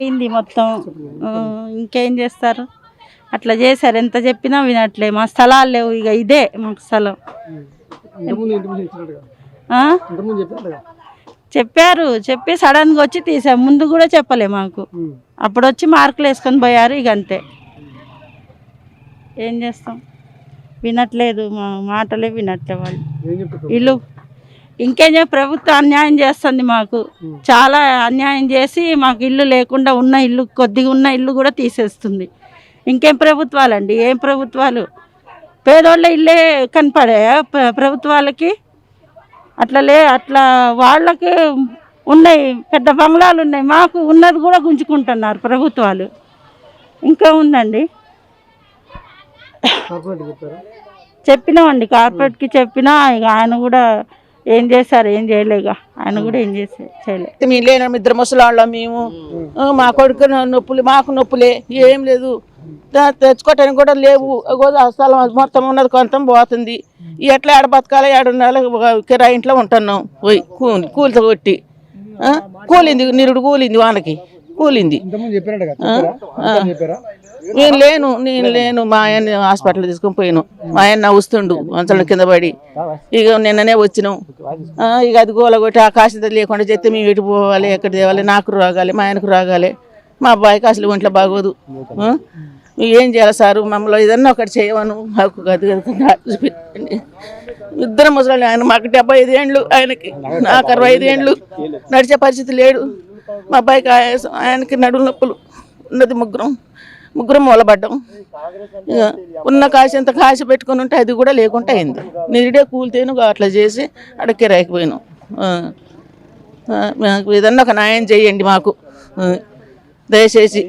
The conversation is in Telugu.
అయింది మొత్తం. ఇంకేం చేస్తారు, అట్లా చేశారు. ఎంత చెప్పినా వినట్లే. మా స్థలాలు లేవు, ఇక ఇదే మాకు స్థలం. చెప్పారు, చెప్పి సడన్గా వచ్చి తీసాం. ముందు కూడా చెప్పలే మాకు. అప్పుడు వచ్చి మార్కులు వేసుకొని పోయారు. ఇక అంతే, ఏం చేస్తాం, వినట్లేదు, మా మాటలే వినట్లే వాళ్ళు. ఇల్లు ఇంకేం ప్రభుత్వం అన్యాయం చేస్తుంది మాకు. చాలా అన్యాయం చేసి మాకు ఇల్లు లేకుండా ఉన్న ఇల్లు, కొద్దిగా ఉన్న ఇల్లు కూడా తీసేస్తుంది. ఇంకేం ప్రభుత్వాలండి, ఏం ప్రభుత్వాలు? పేదోళ్ళ ఇల్లే కనపడాయా ప్రభుత్వాలకి? అట్లా వాళ్ళకి ఉన్నాయి, పెద్ద బంగ్లాలు ఉన్నాయి, మాకు ఉన్నది కూడా గుంజుకుంటున్నారు ప్రభుత్వాలు. ఇంకా ఉందండి, చెప్పినామండి కార్పొరేట్కి చెప్పినా. ఇక ఆయన కూడా ఏం చేశారు, ఏం చేయలేక ఆయన కూడా ఏం చేయలేదు. మేము లేనము, ఇద్దరు ముసలాళ్ళం మేము. మా కొడుకు నొప్పులు, మాకు నొప్పులే, ఏం లేదు, తెచ్చుకోవటానికి కూడా లేవు. స్థలం మొత్తం ఉన్నది, కొంత పోతుంది. ఎట్లా ఏడ బతకాలి, ఏడుండాలి, కిరాయి ఇంట్లో ఉంటున్నాం. పోయి కూలితో కొట్టి కూలింది, నిరుడు కూలింది, వాళ్ళకి కూలింది. నేను లేను, మా ఆయన హాస్పిటల్ తీసుకొని పోయాను. మా ఆయన నవ్వుస్తుండు మంచంలో కింద పడి. ఇక నిన్ననే వచ్చినాం. ఇక అది గోల కొట్టి ఆకాశం లేకుండా చెప్తే మేము ఎటు పోవాలి, ఎక్కడ తేవాలి, నాకు రాగాలి, మా ఆయనకు రాగాలి, మా అబ్బాయికి అసలు ఒంట్లో బాగోదు. ఏం చేయాలి సారు, మమ్మల్ని ఏదన్నా ఒకటి చేయమను. మాకు ఇద్దరు ముసలి, ఆయన మాకు 75 ఏండ్లు, ఆయనకి నాకు 65 ఏండ్లు. నడిచే పరిస్థితి లేడు. మా అబ్బాయికి ఆయాసం, ఆయనకి నడుము నొప్పులు ఉన్నది. ముగ్గురం మూలబడ్డాం. ఉన్న కాశంత కాశ పెట్టుకుని ఉంటే అది కూడా లేకుండా అయింది. నిరుడే కూలితేను అట్లా చేసి అక్కడ కిరాయికి పోయినాం. ఏదన్నా ఒక న్యాయం చేయండి మాకు దయచేసి.